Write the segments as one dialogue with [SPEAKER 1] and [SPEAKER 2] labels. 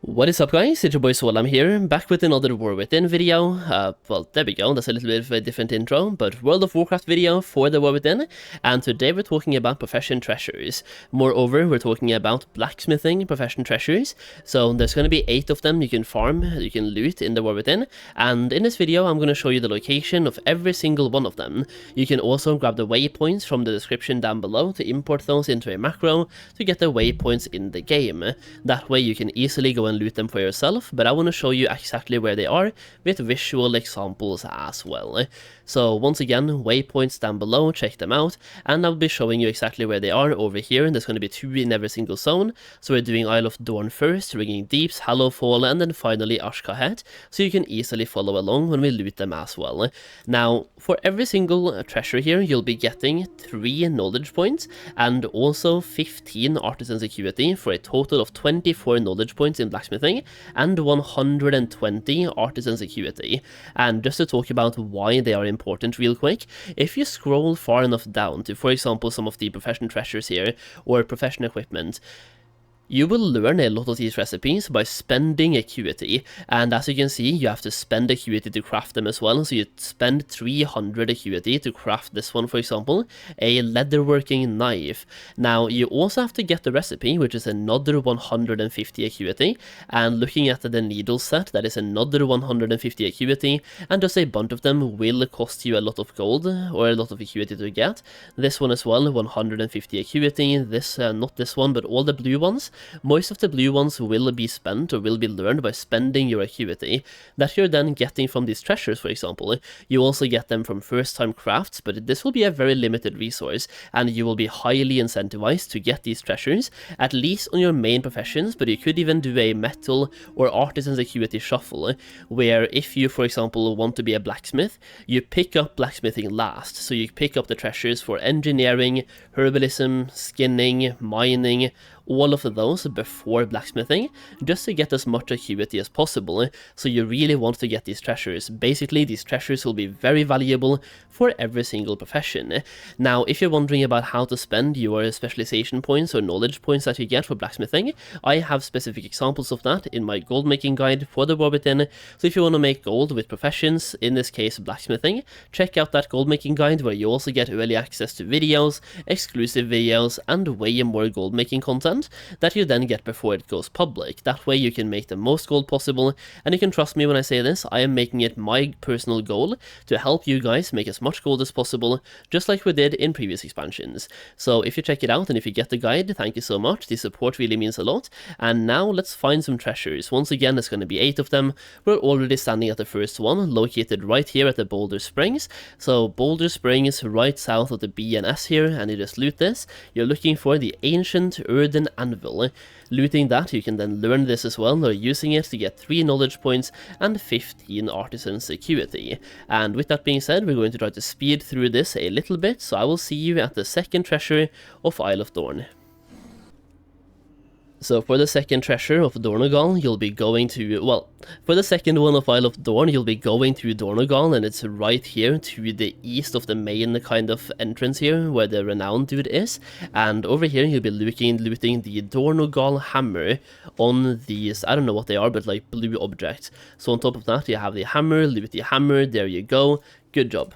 [SPEAKER 1] What is up, guys? It's your boy Solheim here, back with another War Within video. Well, there we go, that's a little bit of a different intro, but World of Warcraft video for the War Within, and today we're talking about profession treasures. Moreover, we're talking about blacksmithing profession treasures, so there's going to be 8 of them you can farm, you can loot in the War Within, and in this video I'm going to show you the location of every single one of them. You can also grab the waypoints from the description down below to import those into a macro to get the waypoints in the game. That way you can easily go and loot them for yourself, but I want to show you exactly where they are with visual examples as well. So once again, waypoints down below, check them out, and I'll be showing you exactly where they are over here. There's going to be 2 in every single zone, so we're doing Isle of Dorn first, Ringing Deeps, Hallowfall, and then finally Azj-Kahet, so you can easily follow along when we loot them as well. Now, for every single treasure here, you'll be getting 3 knowledge points, and also 15 artisan's acuity, for a total of 24 knowledge points in blacksmithing, and 120 artisan's acuity. And just to talk about why they are important real quick, if you scroll far enough down to, for example, some of the profession treasures here, or profession equipment, you will learn a lot of these recipes by spending acuity, and as you can see, you have to spend acuity to craft them as well, so you spend 300 acuity to craft this one, for example, a leatherworking knife. Now, you also have to get the recipe, which is another 150 acuity, and looking at the needle set, that is another 150 acuity, and just a bunch of them will cost you a lot of gold, or a lot of acuity to get. This one as well, 150 acuity, this, not this one, but all the blue ones. Most of the blue ones will be spent or will be learned by spending your acuity that you're then getting from these treasures, for example. You also get them from first time crafts, but this will be a very limited resource, and you will be highly incentivized to get these treasures, at least on your main professions, but you could even do a metal or artisan's acuity shuffle, where if you, for example, want to be a blacksmith, you pick up blacksmithing last, so you pick up the treasures for engineering, herbalism, skinning, mining, all of those before blacksmithing, just to get as much acuity as possible, so you really want to get these treasures. Basically, these treasures will be very valuable for every single profession. Now, if you're wondering about how to spend your specialization points or knowledge points that you get for blacksmithing, I have specific examples of that in my Goldmaking Guide for the War Within, so if you want to make gold with professions, in this case blacksmithing, check out that Goldmaking Guide where you also get early access to videos, exclusive videos, and way more gold making content that you then get before it goes public. That way you can make the most gold possible, and you can trust me when I say this, I am making it my personal goal to help you guys make as much gold as possible, just like we did in previous expansions. So if you check it out and if you get the guide, thank you so much, the support really means a lot. And now let's find some treasures. Once again, there's going to be 8 of them. We're already standing at the first one, located right here at the Boulder Springs. So Boulder Springs, right south of the B and S here, and you just loot this. You're looking for the ancient Earthen Anvil. Looting that, you can then learn this as well, or using it to get 3 knowledge points and 15 artisan's acuity. And with that being said, we're going to try to speed through this a little bit, so I will see you at the second treasure of Isle of Dorn. So for the second treasure of Dornogal, you'll be going to, well, for the second one of Isle of Dorn, you'll be going to Dornogal, and it's right here to the east of the main kind of entrance here, where the renowned dude is. And over here, you'll be looting the Dornogal hammer on these, I don't know what they are, but like blue objects. So on top of that, you have the hammer, loot the hammer, there you go, good job.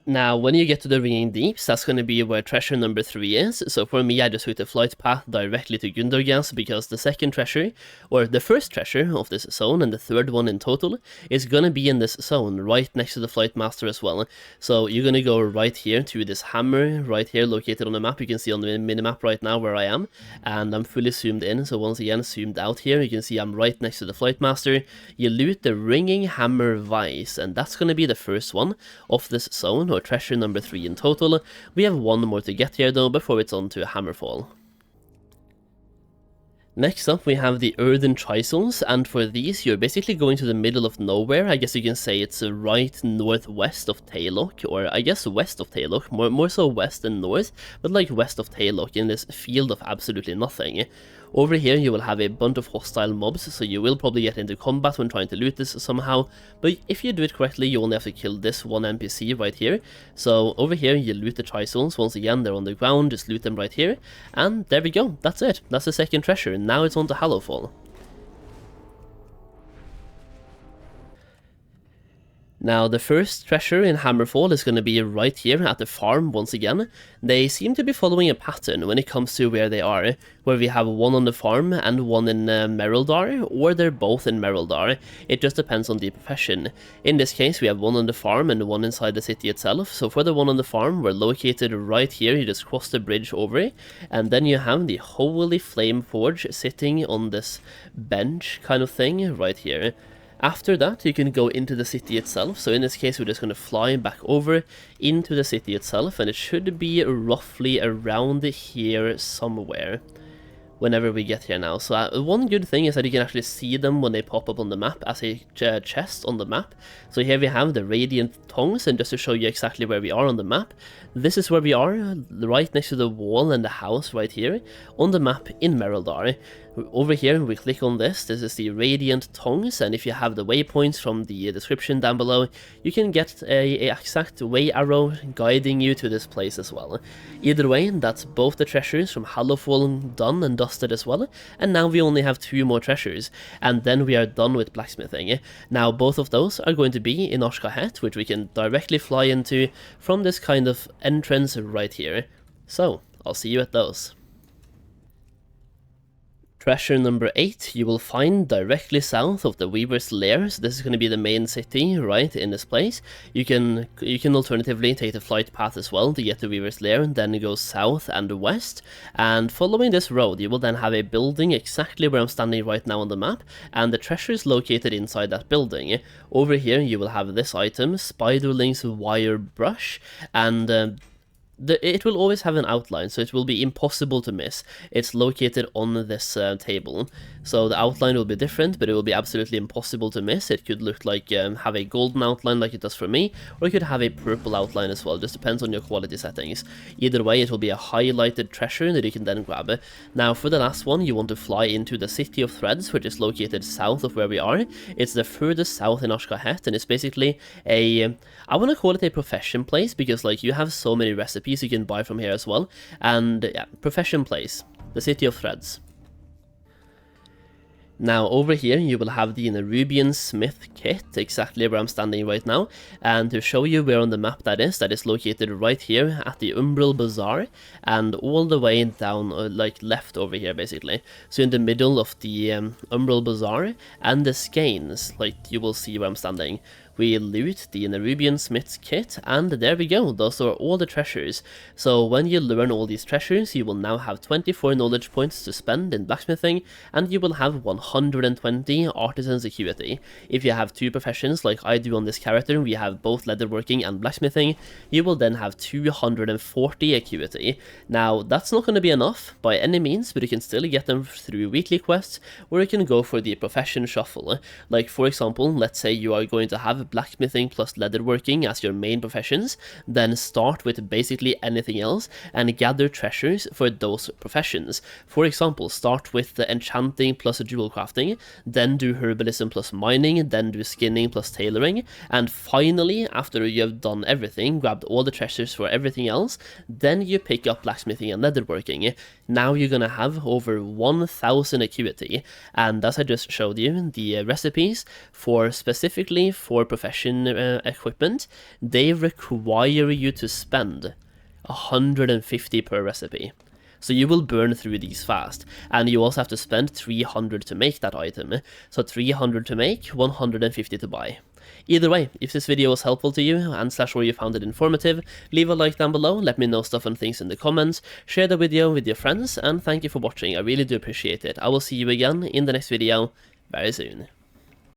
[SPEAKER 1] Now, when you get to the Ringing Deeps, that's going to be where treasure number 3 is, so for me I just took the flight path directly to Gundergas, because the second treasure, or the first treasure of this zone, and the third one in total, is going to be in this zone, right next to the Flight Master as well. So you're going to go right here to this hammer, right here located on the map. You can see on the minimap right now where I am, and I'm fully zoomed in, so once again zoomed out here, you can see I'm right next to the Flight Master. You loot the Ringing Hammer Vise, and that's going to be the first one of this zone, or treasure number 3 in total. We have 1 more to get here though before it's on to Hammerfall. Next up we have the Earthen Chisels, and for these you're basically going to the middle of nowhere. I guess you can say it's right northwest of Tayloch, or I guess west of Tayloch, more so west than north, but like west of Tayloch in this field of absolutely nothing. Over here you will have a bunch of hostile mobs, so you will probably get into combat when trying to loot this somehow, but if you do it correctly you only have to kill this one NPC right here. So over here you loot the Chisels, once again they're on the ground, just loot them right here, and there we go, that's it, that's the second treasure. and now it's on to Hallowfall. Now, the first treasure in Hammerfall is going to be right here at the farm once again. They seem to be following a pattern when it comes to where they are, where we have one on the farm and one in Mereldar, or they're both in Mereldar. It just depends on the profession. In this case, we have one on the farm and one inside the city itself. So for the one on the farm, we're located right here. You just cross the bridge over it, and then you have the Holy Flame Forge sitting on this bench kind of thing right here. After that, you can go into the city itself. So in this case, we're just going to fly back over into the city itself, and it should be roughly around here somewhere whenever we get here now. So one good thing is that you can actually see them when they pop up on the map as a chest on the map. So here we have the Radiant Tongues, and just to show you exactly where we are on the map, this is where we are, right next to the wall and the house right here on the map in Mereldar. Over here, we click on this is the Radiant Tongues, and if you have the waypoints from the description down below, you can get a exact way arrow guiding you to this place as well. Either way, that's both the treasures from Hallowfall done and dusted as well, and now we only have 2 more treasures, and then we are done with Blacksmithing. Now, both of those are going to be in Azj-Kahet, which we can directly fly into from this kind of entrance right here. So, I'll see you at those. Treasure number 8 you will find directly south of the Weaver's Lair. So this is going to be the main city right in this place. You can alternatively take the flight path as well to get to Weaver's Lair, and then go south and west. And following this road, you will then have a building exactly where I'm standing right now on the map, and the treasure is located inside that building. Over here you will have this item, Spiderling's Wire Brush, and it will always have an outline, so it will be impossible to miss. It's located on this table, so the outline will be different, but it will be absolutely impossible to miss. It could look like have a golden outline like it does for me, or it could have a purple outline as well. Just depends on your quality settings. Either way, it will be a highlighted treasure that you can then grab. Now, for the last one, you want to fly into the City of Threads, which is located south of where we are. It's the furthest south in Azj-Kahet, and it's basically a, I want to call it a profession place, because like you have so many recipes you can buy from here as well. And yeah, profession place, the City of Threads. Now over here you will have the Nerubian Smith kit, exactly where I'm standing right now, and to show you where on the map that is located right here at the Umbral Bazaar, and all the way down, like left over here basically. So in the middle of the Umbral Bazaar and the skeins, like you will see where I'm standing. We loot the Nerubian Smith's kit, and there we go, those are all the treasures. So when you learn all these treasures, you will now have 24 knowledge points to spend in blacksmithing, and you will have 120 artisan's acuity. If you have 2 professions like I do on this character, we have both leatherworking and blacksmithing, you will then have 240 acuity. Now that's not going to be enough by any means, but you can still get them through weekly quests, or you can go for the profession shuffle. Like for example, let's say you are going to have blacksmithing plus leatherworking as your main professions, then start with basically anything else and gather treasures for those professions. For example, start with the enchanting plus jewel crafting, then do herbalism plus mining, then do skinning plus tailoring, and finally, after you have done everything, grabbed all the treasures for everything else, then you pick up blacksmithing and leatherworking. Now you're gonna have over 1000 acuity, and as I just showed you, the recipes for specifically for profession equipment, they require you to spend 150 per recipe. So you will burn through these fast, and you also have to spend 300 to make that item. So 300 to make, 150 to buy. Either way, if this video was helpful to you and / or you found it informative, leave a like down below, let me know stuff and things in the comments, share the video with your friends, and thank you for watching. I really do appreciate it. I will see you again in the next video very soon.